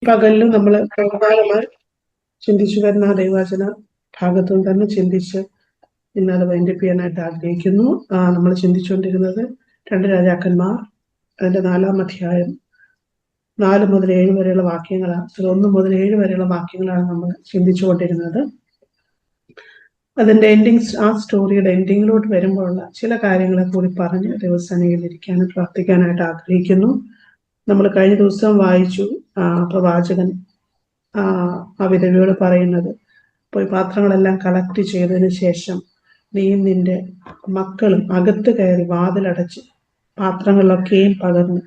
പകലിലും നമ്മൾ പ്രധാനമായി ചിന്തിച്ചു വരുന്ന ദൈവവചന ഭാഗത്തും തന്നെ ചിന്തിച്ച് ഇന്നത് വൈൻഡപ്പ് ചെയ്യാനായിട്ട് ആഗ്രഹിക്കുന്നു. നമ്മൾ ചിന്തിച്ചുകൊണ്ടിരുന്നത് 2 രാജാക്കന്മാർ അതിന്റെ 4-ാം അധ്യായം 4 മുതൽ 7 വരെയുള്ള വാക്യങ്ങളാണ്. 1 മുതൽ 7 വരെയുള്ള വാക്യങ്ങളാണ് നമ്മൾ ചിന്തിച്ചുകൊണ്ടിരുന്നത്. അതിന്റെ എൻഡിങ്, ആ സ്റ്റോറിയുടെ എൻഡിങ്ങിലോട്ട് വരുമ്പോഴുള്ള ചില കാര്യങ്ങളെ കൂടി പറഞ്ഞ് ദൈവസന്നിധിയിലിരിക്കാനും പ്രാർത്ഥിക്കാനായിട്ട് ആഗ്രഹിക്കുന്നു. നമ്മൾ കഴിഞ്ഞ ദിവസം വായിച്ചു പ്രവാചകൻ ആ വിധവയോട് പറയുന്നത്, പോയി പാത്രങ്ങളെല്ലാം കളക്ട് ചെയ്തതിന് ശേഷം നീയും നിന്റെ മക്കളും അകത്ത് കയറി വാതിലടച്ച് പാത്രങ്ങളിലൊക്കെയും പകർന്ന്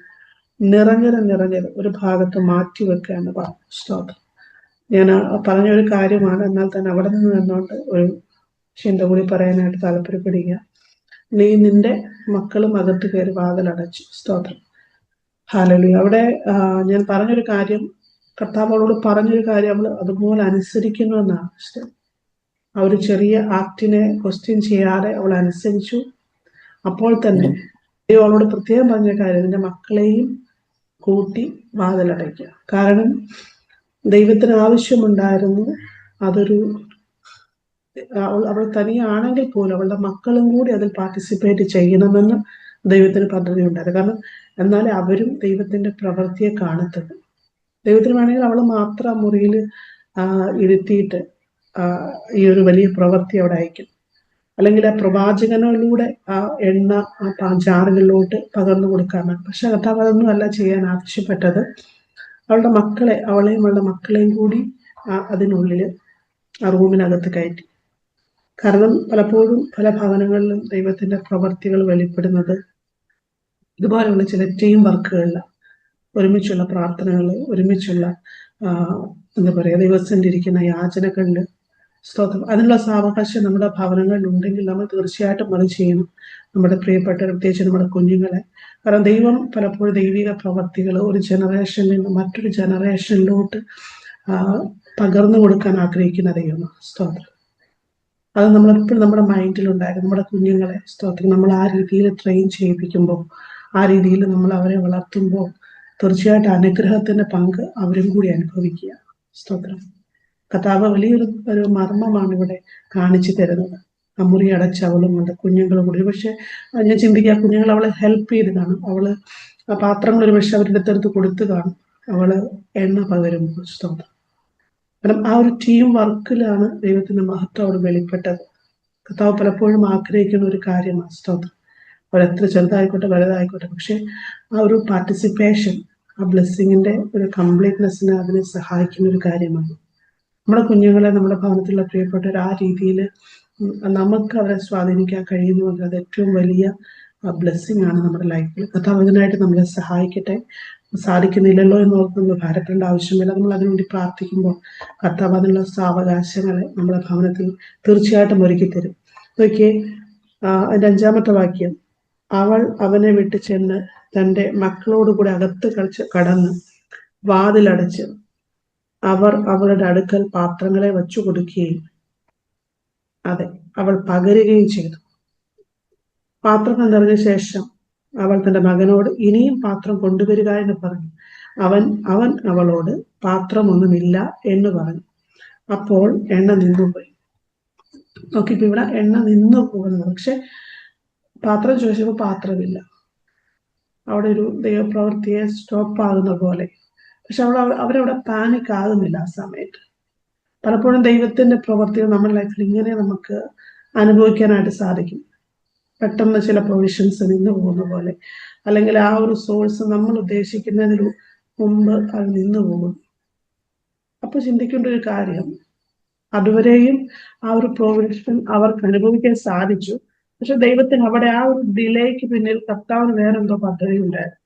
നിറഞ്ഞത് ഒരു ഭാഗത്ത് മാറ്റി വെക്കുക എന്ന് പറഞ്ഞു. സ്തോത്രം. ഞാൻ പറഞ്ഞൊരു കാര്യമാണ്, എന്നാൽ തന്നെ അവിടെ നിന്ന് നിന്നുകൊണ്ട് ഒരു ചിന്ത കൂടി പറയാനായിട്ട് താല്പര്യപ്പെടുക. നീ നിന്റെ മക്കളും അകത്ത് കയറി വാതിലടച്ചു. സ്തോത്രം. ഹല്ലേലൂയ. അവിടെ ഞാൻ പറഞ്ഞൊരു കാര്യം, കർത്താവോട് പറഞ്ഞൊരു കാര്യം അവൾ അതുപോലെ അനുസരിക്കുന്നു എന്നാണ്. ആ ഒരു ചെറിയ ആക്ടിനെ ക്വസ്റ്റ്യൻ ചെയ്യാതെ അവൾ അനുസരിച്ചു. അപ്പോൾ തന്നെ ദൈവം അവളോട് പ്രത്യേകം പറഞ്ഞ കാര്യം, നിന്റെ മക്കളെയും കൂട്ടി വാതിലടയ്ക്കുക. കാരണം ദൈവത്തിന് ആവശ്യമുണ്ടായിരുന്നു അതൊരു അവൾ തനിയാണെങ്കിൽ പോലും അവളുടെ മക്കളും കൂടി അതിൽ പാർട്ടിസിപ്പേറ്റ് ചെയ്യണമെന്ന് ദൈവത്തിന് പദ്ധതി ഉണ്ടായിരുന്നു. കാരണം എന്നാലേ അവരും ദൈവത്തിന്റെ പ്രവൃത്തിയെ കാണത്തുള്ളൂ. ദൈവത്തിന് വേണമെങ്കിൽ അവൾ മാത്രം മുറിയിൽ ഇരുത്തിയിട്ട് ഈ ഒരു വലിയ പ്രവൃത്തി അവിടെ അയക്കും, അല്ലെങ്കിൽ ആ പ്രവാചകനിലൂടെ ആ എണ്ണ ആ ജാറുകളിലോട്ട് പകർന്നു കൊടുക്കാനാണ്. പക്ഷെ കർത്താവ് അതൊന്നും അല്ല ചെയ്യാൻ ആവശ്യപ്പെട്ടത്. അവളുടെ മക്കളെ, അവളെയും അവളുടെ മക്കളെയും കൂടി അതിനുള്ളിൽ ആ റൂമിനകത്ത് കയറ്റി. കാരണം പലപ്പോഴും പല ഭവനങ്ങളിലും ദൈവത്തിന്റെ പ്രവർത്തികൾ വെളിപ്പെടുന്നത് ഇതുപോലെയുള്ള ചില ടീം വർക്കുകളിൽ, ഒരുമിച്ചുള്ള പ്രാർത്ഥനകൾ, ഒരുമിച്ചുള്ള എന്താ പറയുക, ദൈവത്തിന്റെ ഇരിക്കുന്ന യാചനകളിൽ. സ്തോത്രം. അതിനുള്ള സാവകാശം നമ്മുടെ ഭവനങ്ങളിൽ ഉണ്ടെങ്കിൽ നമ്മൾ തീർച്ചയായിട്ടും അത് ചെയ്യണം. നമ്മുടെ പ്രിയപ്പെട്ട, പ്രത്യേകിച്ച് നമ്മുടെ കുഞ്ഞുങ്ങളെ. കാരണം ദൈവം പലപ്പോഴും ദൈവിക പ്രവർത്തികൾ ഒരു ജനറേഷനിൽ നിന്ന് മറ്റൊരു ജനറേഷനിലോട്ട് പകർന്നു കൊടുക്കാൻ ആഗ്രഹിക്കുന്ന ദൈവമാണ്. സ്തോത്രം. അത് നമ്മളെപ്പോഴും നമ്മുടെ മൈൻഡിലുണ്ടായിരുന്നു. നമ്മുടെ കുഞ്ഞുങ്ങളെ, സ്തോത്രം, നമ്മൾ ആ രീതിയിൽ ട്രെയിൻ ചെയ്യിപ്പിക്കുമ്പോൾ, ആ രീതിയിൽ നമ്മൾ അവരെ വളർത്തുമ്പോൾ തീർച്ചയായിട്ടും അനുഗ്രഹത്തിന്റെ പങ്ക് അവരും കൂടി അനുഭവിക്കുക. സ്തോത്രം. കർത്താവ് വലിയൊരു മർമ്മമാണ് ഇവിടെ കാണിച്ചു തരുന്നത്. ആ മുറി അടച്ച് അവളും ഉണ്ട്, കുഞ്ഞുങ്ങളും കൂടി. പക്ഷെ ഞാൻ ചിന്തിക്കുക, കുഞ്ഞുങ്ങൾ അവളെ ഹെൽപ്പ് ചെയ്ത് കാണും. അവള് ആ പാത്രങ്ങൾ ഒരു പക്ഷെ അവരുടെ അടുത്ത് കൊടുത്തു കാണും. അവള് എണ്ണ പകരുമ്പോൾ. സ്തോത്രം. കാരണം ആ ഒരു ടീം വർക്കിലാണ് ദൈവത്തിന്റെ മഹത്വം അവിടെ വെളിപ്പെട്ടത്. കർത്താവ് പലപ്പോഴും ആഗ്രഹിക്കുന്ന ഒരു കാര്യമാണ്. സ്തോത്രം. അവരെത്ര ചെറുതായിക്കോട്ടെ വലുതായിക്കോട്ടെ, പക്ഷെ ആ ഒരു പാർട്ടിസിപ്പേഷൻ ആ ബ്ലെസ്സിങ്ങിന്റെ ഒരു കംപ്ലീറ്റ്നെസ്സിനെ അതിനെ സഹായിക്കുന്ന ഒരു കാര്യമാണ്. നമ്മുടെ കുഞ്ഞുങ്ങളെ, നമ്മുടെ ഭവനത്തിലുള്ള പ്രിയപ്പെട്ടവർ ആ രീതിയിൽ നമുക്ക് അവരെ സ്വാധീനിക്കാൻ കഴിയുന്നുവെങ്കിൽ അത് ഏറ്റവും വലിയ ബ്ലെസ്സിങ് ആണ് നമ്മുടെ ലൈഫിൽ. കർത്താവ് അതിനായിട്ട് നമ്മളെ സഹായിക്കട്ടെ. സാധിക്കുന്നില്ലല്ലോ എന്ന് ഓർത്ത് നമ്മൾ ഭാരപ്പെടേണ്ട ആവശ്യമില്ല. നമ്മൾ അതിനുവേണ്ടി പ്രാർത്ഥിക്കുമ്പോൾ കർത്താവ് അതിനുള്ള സാവകാശങ്ങളെ നമ്മുടെ ഭവനത്തിൽ തീർച്ചയായിട്ടും ഒരുക്കി തരും. നോക്കിയേ, അതിന്റെ 5-ാമത്തെ വാക്യം, അവൾ അവനെ വിട്ട് ചെന്ന് തന്റെ മക്കളോടുകൂടി അകത്ത് കടന്ന് വാതിലടച്ച് അവർ അവളുടെ അടുക്കൽ പാത്രങ്ങളെ വച്ചു കൊടുക്കുകയും അതെ അവൾ പകരുകയും ചെയ്തു. പാത്രങ്ങൾ നിറഞ്ഞ ശേഷം അവൾ തന്റെ മകനോട് ഇനിയും പാത്രം കൊണ്ടുവരിക എന്ന് പറഞ്ഞു. അവൻ അവളോട് പാത്രമൊന്നുമില്ല എന്ന് പറഞ്ഞു. അപ്പോൾ എണ്ണ നിന്നുപോയി. നോക്കിപ്പോ ഇവിടെ എണ്ണ നിന്നു പോകുന്നത്. പക്ഷെ പാത്രം ചോദിച്ചപ്പോൾ പാത്രമില്ല. അവിടെ ഒരു ദൈവപ്രവൃത്തിയെ സ്റ്റോപ്പ് ആകുന്ന പോലെ. പക്ഷെ അവരവിടെ പാനിക് ആകുന്നില്ല ആ സമയത്ത്. പലപ്പോഴും ദൈവത്തിന്റെ പ്രവൃത്തികൾ നമ്മുടെ ലൈഫിൽ ഇങ്ങനെ നമുക്ക് അനുഭവിക്കാനായിട്ട് സാധിക്കും. പെട്ടെന്ന് ചില പ്രൊവിഷൻസ് നിന്ന് പോകുന്ന പോലെ, അല്ലെങ്കിൽ ആ ഒരു സോഴ്സ് നമ്മൾ ഉദ്ദേശിക്കുന്നതിന് മുമ്പ് അത് നിന്നു പോകും. അപ്പൊ ചിന്തിക്കേണ്ട ഒരു കാര്യം, അതുവരെയും ആ ഒരു പ്രൊവിഷൻ അവർക്ക് അനുഭവിക്കാൻ സാധിച്ചു. പക്ഷെ ദൈവത്തിന് അവിടെ ആ ഒരു ഡിലേക്ക് പിന്നിൽ കർത്താവിന് വേറെന്തോ പദ്ധതി ഉണ്ടായിരുന്നു.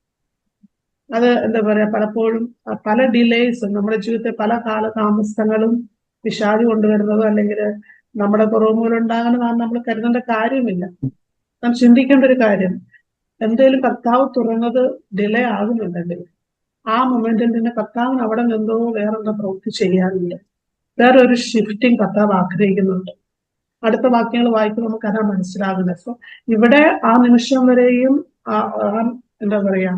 അത് എന്താ പറയാ, പലപ്പോഴും പല ഡിലേസും നമ്മുടെ ജീവിതത്തെ പല കാലതാമസങ്ങളും പിശാച് കൊണ്ടുവരുന്നതോ അല്ലെങ്കിൽ നമ്മുടെ കുറവ് മൂലം ഉണ്ടാകുന്നതാണ് നമ്മൾ കരുതേണ്ട കാര്യമില്ല. നാം ചിന്തിക്കേണ്ട ഒരു കാര്യം, എന്തെങ്കിലും കർത്താവ് തുറന്നത് ഡിലേ ആകുന്നുണ്ടെങ്കിൽ ആ മൊമെന്റിൽ തന്നെ കർത്താവിന് അവിടെ നിന്നോ വേറെന്തോ പ്രവൃത്തി ചെയ്യാറുണ്ട്. വേറെ ഒരു ഷിഫ്റ്റിംഗ് കർത്താവ് ആഗ്രഹിക്കുന്നുണ്ട്. അടുത്ത വാക്യങ്ങൾ വായിക്കുമ്പോൾ നമുക്ക് അതാ മനസ്സിലാകുന്നത്. സോ ഇവിടെ ആ നിമിഷം വരെയും എന്താ പറയാ,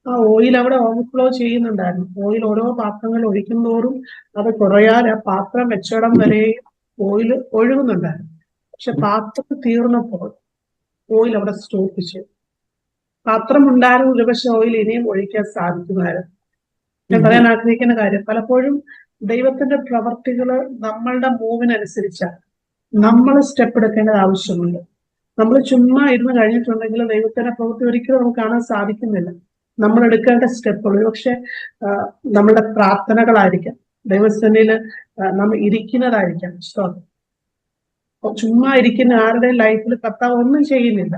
ആ ഓയിൽ അവിടെ ഓവർഫ്ലോ ചെയ്യുന്നുണ്ടായിരുന്നു. ഓയിൽ ഓരോ പാത്രങ്ങൾ ഒഴിക്കുന്തോറും അത് കുറയാൻ ആ പാത്രം വെച്ചിടം വരെയും ഓയിൽ ഒഴുകുന്നുണ്ടായിരുന്നു. പക്ഷെ പാത്രം തീർന്നപ്പോൾ ഓയിൽ അവിടെ സ്റ്റോപ്പ് ചെയ്തു. പാത്രം ഉണ്ടായിരുന്നു, ഒരുപക്ഷെ ഓയിൽ ഇനിയും ഒഴിക്കാൻ സാധിക്കുമായിരുന്നു. ഞാൻ പറയാൻ ആഗ്രഹിക്കുന്ന കാര്യം, പലപ്പോഴും ദൈവത്തിന്റെ പ്രവർത്തികള് നമ്മളുടെ മൂവിനനുസരിച്ചാണ്. നമ്മൾ സ്റ്റെപ്പ് എടുക്കേണ്ടത് ആവശ്യമുണ്ട്. നമ്മൾ ചുമ്മാ ഇരുന്ന് കഴിഞ്ഞിട്ടുണ്ടെങ്കിൽ ദൈവത്തിന്റെ പ്രവൃത്തി ഒരിക്കലും നമുക്ക് കാണാൻ സാധിക്കുന്നില്ല. നമ്മൾ എടുക്കേണ്ട സ്റ്റെപ്പുകൾ പക്ഷെ നമ്മളുടെ പ്രാർത്ഥനകളായിരിക്കാം, ദൈവസേനയിൽ നമ്മൾ ഇരിക്കുന്നതായിരിക്കാം. ചുമ്മാ ഇരിക്കുന്ന ആരുടെ ലൈഫിൽ കർത്താവ് ഒന്നും ചെയ്യുന്നില്ല.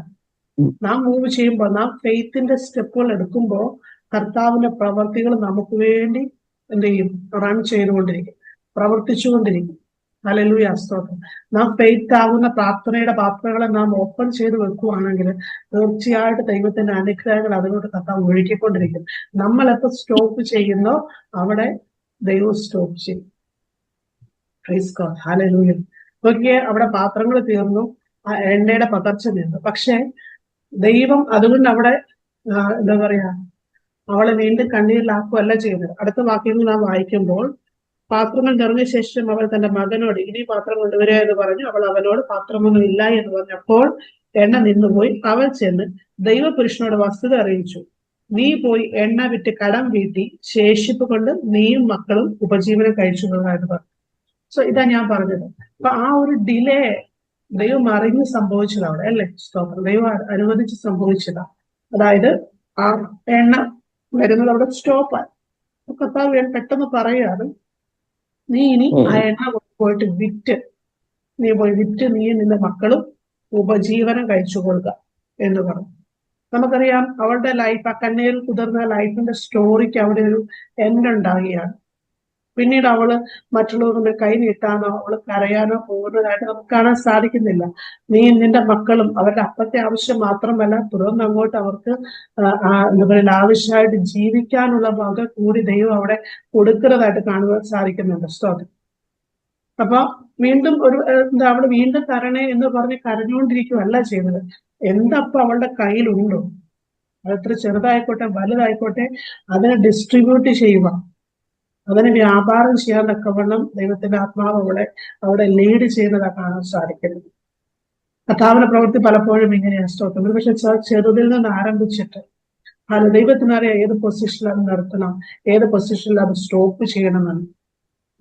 നാം മൂവ് ചെയ്യുമ്പോൾ, നാം ഫെയ്ത്തിന്റെ സ്റ്റെപ്പുകൾ എടുക്കുമ്പോൾ കർത്താവിന്റെ പ്രവർത്തികൾ നമുക്ക് വേണ്ടി എന്ത് ചെയ്യും? റൺ ചെയ്തുകൊണ്ടിരിക്കും, പ്രവർത്തിച്ചുകൊണ്ടിരിക്കും. ഹല്ലേലൂയ, സ്തോത്രം. നാം ഫെയ്ത്ത് ആകുന്ന പ്രാർത്ഥനയുടെ പാത്രങ്ങളെ നാം ഓപ്പൺ ചെയ്ത് വെക്കുവാണെങ്കിൽ തീർച്ചയായിട്ടും ദൈവത്തിന്റെ അനുഗ്രഹങ്ങൾ അതിനോട് കർത്താവ് ഒഴുകിക്കൊണ്ടിരിക്കും. നമ്മൾ എപ്പോൾ സ്റ്റോപ്പ് ചെയ്യുന്നോ അവിടെ ദൈവം സ്റ്റോപ്പ് ചെയ്യും. Praise God, hallelujah. നോക്കിയേ, അവിടെ പാത്രങ്ങൾ തീർന്നു, ആ എണ്ണയുടെ പകർച്ച തീർന്നു. പക്ഷെ ദൈവം അതുകൊണ്ട് അവിടെ എന്താ പറയാ, അവളെ വീണ്ടും കണ്ണീരിലാക്കുകയല്ല ചെയ്തത്. അടുത്ത വാക്യങ്ങൾ നാം വായിക്കുമ്പോൾ, പാത്രങ്ങൾ നിറഞ്ഞ ശേഷം അവൾ തന്റെ മകനോട് ഇനി പാത്രം കൊണ്ടുവരിക എന്ന് പറഞ്ഞു. അവൾ അവനോട് പാത്രമൊന്നും ഇല്ല എന്ന് പറഞ്ഞപ്പോൾ എണ്ണ നിന്നുപോയി. അവൾ ചെന്ന് ദൈവപുരുഷനോട് വസ്തുത അറിയിച്ചു. നീ പോയി എണ്ണ വിറ്റ് കടം വീട്ടി ശേഷിപ്പ് കൊണ്ട് നീയും മക്കളും ഉപജീവനം കഴിച്ചുകൊള്ളുക എന്ന് പറഞ്ഞു. സോ ഇതാ ഞാൻ പറഞ്ഞത്. അപ്പൊ ആ ഒരു ഡിലേ ദൈവം അറിഞ്ഞ് സംഭവിച്ചത് അവിടെ, അല്ലേ? സ്തോത്രം. ദൈവം അനുവദിച്ച് സംഭവിച്ചതാ. അതായത് ആ എണ്ണ വരുന്നത് അവിടെ സ്റ്റോപ്പായി. കർത്താവ് പെട്ടെന്ന് പറയാണ്, നീ ഇനി ആ എണ്ണ പോയിട്ട് വിറ്റ്, നീ പോയി വിറ്റ് നീയും നിന്റെ മക്കളും ഉപജീവനം കഴിച്ചുകൊള്ളുക എന്ന് പറഞ്ഞു. നമുക്കറിയാം അവളുടെ ലൈഫ്, ആ കണ്ണീരിൽ കുതിർന്ന ലൈഫിന്റെ സ്റ്റോറിക്ക് അവിടെ ഒരു എൻഡ് ഉണ്ടാകുകയാണ്. പിന്നീട് അവള് മറ്റുള്ളവരുടെ കൈ നീട്ടാനോ അവള് കരയാനോ പോകുന്നതായിട്ട് നമുക്ക് കാണാൻ സാധിക്കുന്നില്ല. നീ നിന്റെ മക്കളും അവരുടെ അപ്പത്തെ ആവശ്യം മാത്രമല്ല, തുടർന്ന് അങ്ങോട്ട് അവർക്ക് എന്താ പറയുക, ആവശ്യമായിട്ട് ജീവിക്കാനുള്ള വക കൂടി ദൈവം അവിടെ കൊടുക്കുന്നതായിട്ട് കാണുവാൻ സാധിക്കുന്നുണ്ട്. സ്തോത്രം. അപ്പൊ വീണ്ടും എന്താ, അവള് വീണ്ടും തരണേ എന്ന് പറഞ്ഞ് കരഞ്ഞുകൊണ്ടിരിക്കുകയല്ല ചെയ്തത്. എന്തപ്പോ അവളുടെ കയ്യിലുണ്ടോ, അതെത്ര ചെറുതായിക്കോട്ടെ വലുതായിക്കോട്ടെ, അതിനെ ഡിസ്ട്രിബ്യൂട്ട് ചെയ്യുക, അതിന് വ്യാപാരം ചെയ്യാൻ തക്കവണ്ണം ദൈവത്തിന്റെ ആത്മാവ് അവിടെ ലീഡ് ചെയ്യുന്നതാണ് കാണാൻ സാധിക്കുന്നത്. കർത്താവിന്റെ പ്രവൃത്തി പലപ്പോഴും ഇങ്ങനെയാണ്. സ്തോത്രം. പക്ഷെ ചെറുതിൽ നിന്ന് ആരംഭിച്ചിട്ട് ദൈവത്തിനറിയാം ഏത് പൊസിഷനിൽ അത് നിർത്തണം, ഏത് പൊസിഷനിൽ അത് സ്റ്റോപ്പ് ചെയ്യണമെന്ന്.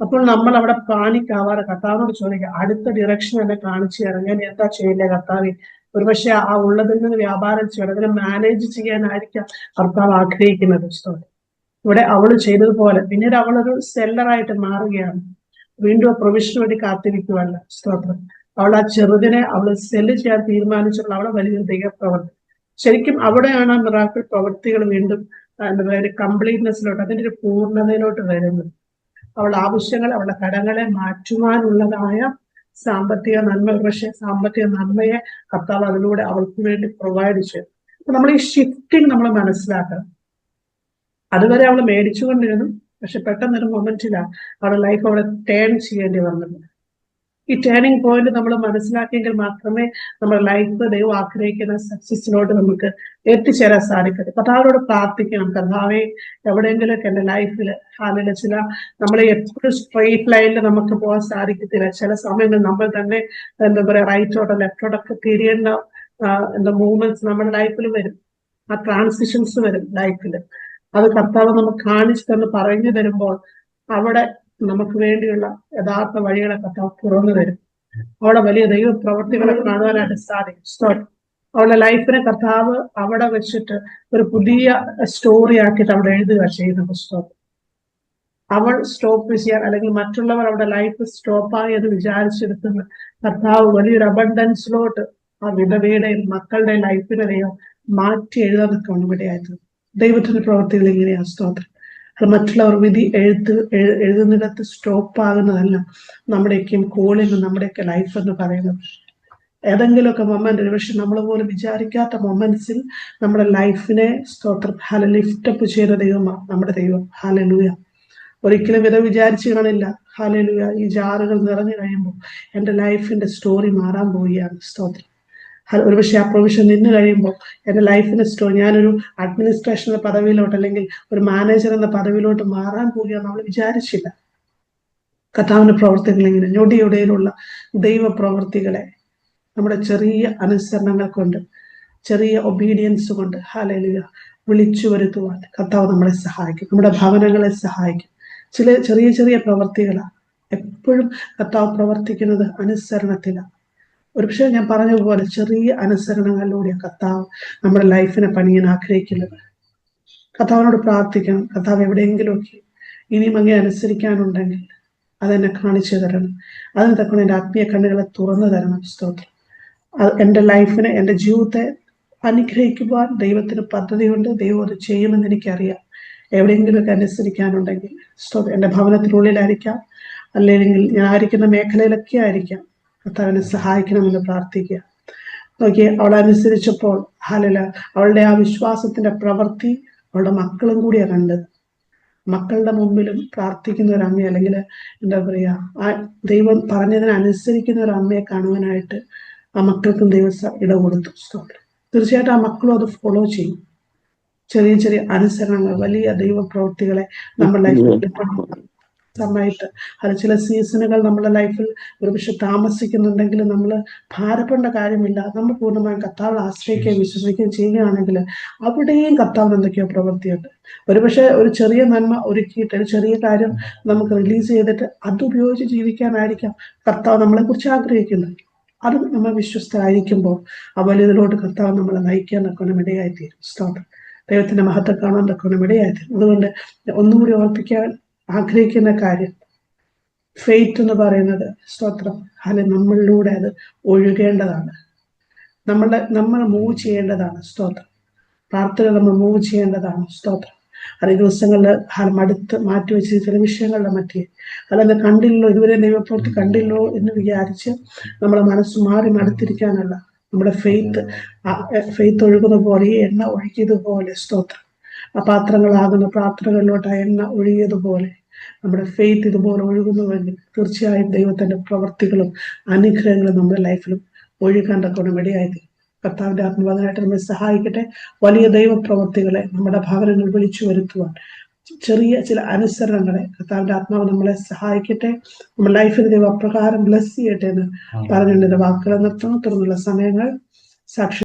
അപ്പോൾ നമ്മൾ അവിടെ പാനിക്കാവാറ് കർത്താവിനോട് ചോദിക്കുക, അടുത്ത ഡിറക്ഷൻ എന്നെ കാണിച്ചു തരാം, ഞാൻ എന്താ ചെയ്യില്ലേ കർത്താവ്? ഒരുപക്ഷെ ആ ഉള്ളതിൽ നിന്ന് വ്യാപാരം ചെയ്യണം, അതിനെ മാനേജ് ചെയ്യാനായിരിക്കാം കർത്താവ് ആഗ്രഹിക്കുന്നത്. സ്തോത്രം. ഇവിടെ അവള് ചെയ്തതുപോലെ പിന്നീട് അവളൊരു സെല്ലറായിട്ട് മാറുകയാണ്. വീണ്ടും പ്രൊവിഷന് വേണ്ടി കാത്തിരിക്കുവല്ല. സ്തോത്രം. അവൾ ആ ചെറുതിനെ അവള് സെല്ല് ചെയ്യാൻ തീരുമാനിച്ചുള്ള അവളെ വലിയൊരു ദൈവപ്രവർത്തി. ശരിക്കും അവിടെയാണ് ആ മിറാക്കിൾ പ്രവൃത്തികൾ വീണ്ടും എന്താ പറയുക കംപ്ലീറ്റ്നെസ്സിലോട്ട്, അതിന്റെ ഒരു പൂർണ്ണതയിലോട്ട് വരുന്നത്. അവളുടെ ആവശ്യങ്ങൾ, അവളുടെ കടങ്ങളെ മാറ്റുവാനുള്ളതായ സാമ്പത്തിക നന്മ, പക്ഷേ സാമ്പത്തിക നന്മയെ കർത്താവ് അതിലൂടെ അവൾക്ക് വേണ്ടി പ്രൊവൈഡ് ചെയ്തു. അപ്പൊ നമ്മൾ ഈ ഷിഫ്റ്റിംഗ് നമ്മൾ മനസ്സിലാക്കണം. അതുവരെ അവൾ മേടിച്ചുകൊണ്ടിരുന്നു, പക്ഷെ പെട്ടെന്നൊരു മൊമെന്റിലാണ് അവളുടെ ലൈഫ് അവളെ ടേൺ ചെയ്യേണ്ടി വന്നത്. ഈ ടേണിംഗ് പോയിന്റ് നമ്മൾ മനസ്സിലാക്കിയെങ്കിൽ മാത്രമേ നമ്മുടെ ലൈഫ് ദൈവം ആഗ്രഹിക്കുന്ന സക്സസിലോട്ട് നമുക്ക് എത്തിച്ചേരാൻ സാധിക്കട്ടെ. കർത്താവിനോട് പ്രാർത്ഥിക്കണം, കർത്താവെ എവിടെയെങ്കിലൊക്കെ എന്റെ ലൈഫിൽ ചില നമ്മളെ എപ്പോഴും സ്ട്രെയിറ്റ് ലൈനിൽ നമുക്ക് പോകാൻ സാധിക്കത്തില്ല. ചില സമയങ്ങളിൽ നമ്മൾ തന്നെ എന്താ പറയാ റൈറ്റോട്ടോ ലെഫ്റ്റോട്ടൊക്കെ തിരിയേണ്ട എന്താ മൂവ്മെന്റ്സ് നമ്മുടെ ലൈഫിൽ വരും, ആ ട്രാൻസിഷൻസ് വരും ലൈഫിൽ. അത് കർത്താവ് നമുക്ക് കാണിച്ചു തന്നെ പറഞ്ഞു തരുമ്പോൾ അവിടെ നമുക്ക് വേണ്ടിയുള്ള യഥാർത്ഥ വഴികളെ കർത്താവ് തുറന്നു തരും. അവിടെ വലിയ ദൈവ പ്രവൃത്തികളെ കാണുവാനായിട്ട് സാധിക്കും. അവളുടെ ലൈഫിനെ കർത്താവ് അവിടെ വെച്ചിട്ട് ഒരു പുതിയ സ്റ്റോറി ആക്കിയിട്ട് അവിടെ എഴുതുക ചെയ്യുന്ന പുസ്തകം. അവൾ സ്റ്റോപ്പ് ചെയ്യാൻ അല്ലെങ്കിൽ മറ്റുള്ളവർ അവരുടെ ലൈഫ് സ്റ്റോപ്പായി എന്ന് വിചാരിച്ചെടുക്കുന്ന കർത്താവ് വലിയൊരു അബണ്ടൻസിലോട്ട് ആ വിധവയുടെയും മക്കളുടെയും ലൈഫിനെയോ മാറ്റി എഴുതാനൊക്കെ ഇവിടെയായിട്ട് ദൈവത്തിന്റെ പ്രവർത്തികൾ ഇങ്ങനെയാ. സ്തോത്രം. അത് മറ്റുള്ളവർ വിധി എഴുതുന്നിടത്ത് സ്റ്റോപ്പ് ആകുന്നതല്ല നമ്മുടെയൊക്കെയും കോളിങ്, നമ്മുടെയൊക്കെ ലൈഫ് എന്ന് പറയുന്നത്. ഏതെങ്കിലുമൊക്കെ മൊമെന്റ്, പക്ഷെ നമ്മൾ പോലും വിചാരിക്കാത്ത മൊമെന്റ്സിൽ നമ്മുടെ ലൈഫിനെ സ്തോത്രം ലിഫ്റ്റപ്പ് ചെയ്ത ദൈവമാണ് നമ്മുടെ ദൈവം. ഹല്ലേലൂയ. ഒരിക്കലും ഇത് വിചാരിച്ചു കാണില്ല. ഹല്ലേലൂയ. ഈ ജാറുകൾ നിറഞ്ഞു കഴിയുമ്പോൾ എന്റെ ലൈഫിന്റെ സ്റ്റോറി മാറാൻ പോവുകയാണ്. സ്തോത്രം. ഒരുപക്ഷെ ആ പ്രൊവിഷൻ നിന്ന് കഴിയുമ്പോൾ എൻ്റെ ലൈഫിന് ഞാനൊരു അഡ്മിനിസ്ട്രേഷൻ എന്ന പദവിയിലോട്ട് അല്ലെങ്കിൽ ഒരു മാനേജർ എന്ന പദവിയിലോട്ട് മാറാൻ പോവുകയാണ് നമ്മൾ വിചാരിച്ചില്ല. കർത്താവിന്റെ പ്രവർത്തികൾ ഇങ്ങനെ ഞൊടിയൊടയിലുള്ള ദൈവപ്രവർത്തികളെ നമ്മുടെ ചെറിയ അനുസരണങ്ങൾ കൊണ്ട്, ചെറിയ ഒബീഡിയൻസ് കൊണ്ട് ഹല്ലേലൂയ വിളിച്ചു വരുത്തുവാൻ കർത്താവ് നമ്മളെ സഹായിക്കും, നമ്മുടെ ഭവനങ്ങളെ സഹായിക്കും. ചെറിയ ചെറിയ പ്രവർത്തികളാണ്. എപ്പോഴും കർത്താവ് പ്രവർത്തിക്കുന്നത് അനുസരണത്തിലാണ്. ഒരുപക്ഷെ ഞാൻ പറഞ്ഞതുപോലെ ചെറിയ അനുസരണങ്ങളിലൂടെ കർത്താവ് നമ്മുടെ ലൈഫിനെ പണിയാൻ ആഗ്രഹിക്കുന്നത്. കർത്താവിനോട് പ്രാർത്ഥിക്കണം, കർത്താവ് എവിടെയെങ്കിലുമൊക്കെ ഇനിയും അങ്ങേ അനുസരിക്കാനുണ്ടെങ്കിൽ അതെന്നെ കാണിച്ചു തരണം. അതിന് തക്കണം എൻ്റെ ആത്മീയ കണ്ണുകളെ തുറന്നു തരണം. സ്തോത്രം. എൻ്റെ ലൈഫിനെ, എൻ്റെ ജീവിതത്തെ അനുഗ്രഹിക്കുവാൻ ദൈവത്തിന് പദ്ധതിയുണ്ട്. ദൈവം അത് ചെയ്യുമെന്ന് എനിക്കറിയാം. എവിടെയെങ്കിലുമൊക്കെ അനുസരിക്കാനുണ്ടെങ്കിൽ സ്തോത്രം. എൻ്റെ ഭവനത്തിനുള്ളിലായിരിക്കാം, അല്ലെങ്കിൽ ഞാൻ ആയിരിക്കുന്ന മേഖലയിലൊക്കെ ആയിരിക്കാം, കർത്താവിനെ സഹായിക്കണമെന്ന് പ്രാർത്ഥിക്കുക. നോക്കി, അവളനുസരിച്ചപ്പോൾ അവളുടെ ആ വിശ്വാസത്തിന്റെ പ്രവൃത്തി അവളുടെ മക്കളും കൂടിയാണ് കണ്ടത്. മക്കളുടെ മുമ്പിലും പ്രാർത്ഥിക്കുന്ന ഒരു അമ്മ, അല്ലെങ്കിൽ എന്താ പറയാ, ആ ദൈവം പറഞ്ഞതിനനുസരിക്കുന്ന ഒരു അമ്മയെ കാണുവാനായിട്ട് ആ മക്കൾക്കും ദൈവം ഇടകൊടുത്തു. തീർച്ചയായിട്ടും ആ മക്കളും അത് ഫോളോ ചെയ്യും. ചെറിയ ചെറിയ അനുസരണങ്ങൾ വലിയ ദൈവപ്രവൃത്തികളെ നമ്മുടെ ലൈഫിൽ സമയത്ത് അത് ചില സീസണുകൾ നമ്മുടെ ലൈഫിൽ ഒരുപക്ഷെ താമസിക്കുന്നുണ്ടെങ്കിൽ നമ്മൾ ഭാരപ്പെടേണ്ട കാര്യമില്ല. നമ്മൾ പൂർണ്ണമായും കർത്താവിൽ ആശ്രയിക്കുകയും വിശ്വസിക്കുകയും ചെയ്യുകയാണെങ്കിൽ അവിടെയും കർത്താവിന് എന്തൊക്കെയോ പ്രവൃത്തിയുണ്ട്. ഒരുപക്ഷെ ഒരു ചെറിയ നന്മ ഒരുക്കിയിട്ട്, ഒരു ചെറിയ കാര്യം നമുക്ക് റിലീസ് ചെയ്തിട്ട് അതുപയോഗിച്ച് ജീവിക്കാനായിരിക്കാം കർത്താവ് നമ്മളെ കുറിച്ച് ആഗ്രഹിക്കുന്നത്. അത് നമ്മൾ വിശ്വസ്തരായിരിക്കുമ്പോൾ ആ വലിയതിലോട്ട് കർത്താവ് നമ്മളെ നയിക്കാൻ തക്കണം ഇടയായിത്തീരും. സ്തോത്രം. ദൈവത്തിന്റെ മഹത്വം കാണാൻ തക്കണം ഇടയായിത്തീരും. അതുകൊണ്ട് ഒന്നുകൂടി ഓർപ്പിക്കാൻ ആഗ്രഹിക്കുന്ന കാര്യം, ഫെയ്ത്ത് എന്ന് പറയുന്നത് സ്തോത്രം നമ്മളിലൂടെ അത് ഒഴുകേണ്ടതാണ്. നമ്മൾ മൂവ് ചെയ്യേണ്ടതാണ്. സ്തോത്രം. പ്രാർത്ഥന നമ്മൾ മൂവ് ചെയ്യേണ്ടതാണ്. സ്തോത്രം. അത് ദിവസങ്ങളിൽ മടുത്ത് മാറ്റിവെച്ച് ചില വിഷയങ്ങളുടെ മറ്റേ അല്ലാതെ കണ്ടില്ലോ, ഇതുവരെ ദൈവപ്രവൃത്തി കണ്ടില്ലോ എന്ന് വിചാരിച്ച് നമ്മളെ മനസ്സ് മാറി മടുത്തിരിക്കാനല്ല. നമ്മുടെ ഫെയ്ത്ത് ഒഴുകുന്ന പോലെ, ഈ എണ്ണ ഒഴുകിയതുപോലെ സ്തോത്രം, ആ പാത്രങ്ങളാകുന്ന പ്രാർത്ഥനകളിലോട്ട് ആ എണ്ണ ഒഴുകിയതുപോലെ നമ്മുടെ ഫെയ്ത്ത് ഇതുപോലെ ഒഴുകുന്നുവെങ്കിൽ തീർച്ചയായും ദൈവത്തിന്റെ പ്രവർത്തികളും അനുഗ്രഹങ്ങളും നമ്മുടെ ലൈഫിലും ഒഴുകാൻ തക്കവണ്ണം ഇടയായി. കർത്താവിന്റെ ആത്മവചനമായിട്ട് നമ്മെ സഹായിക്കട്ടെ. വലിയ ദൈവപ്രവർത്തികളെ നമ്മുടെ ഭവനങ്ങൾ വിളിച്ചു വരുത്തുവാൻ ചെറിയ ചില അനുസരണങ്ങളെ കർത്താവിന്റെ ആത്മാവ് നമ്മളെ സഹായിക്കട്ടെ. നമ്മുടെ ലൈഫിൽ ദൈവം അപ്രകാരം ബ്ലസ് ചെയ്യട്ടെ എന്ന് പറഞ്ഞുകൊണ്ട് വാക്കുകൾ നിർത്തണം. തുടർന്നുള്ള സമയങ്ങൾ സാക്ഷി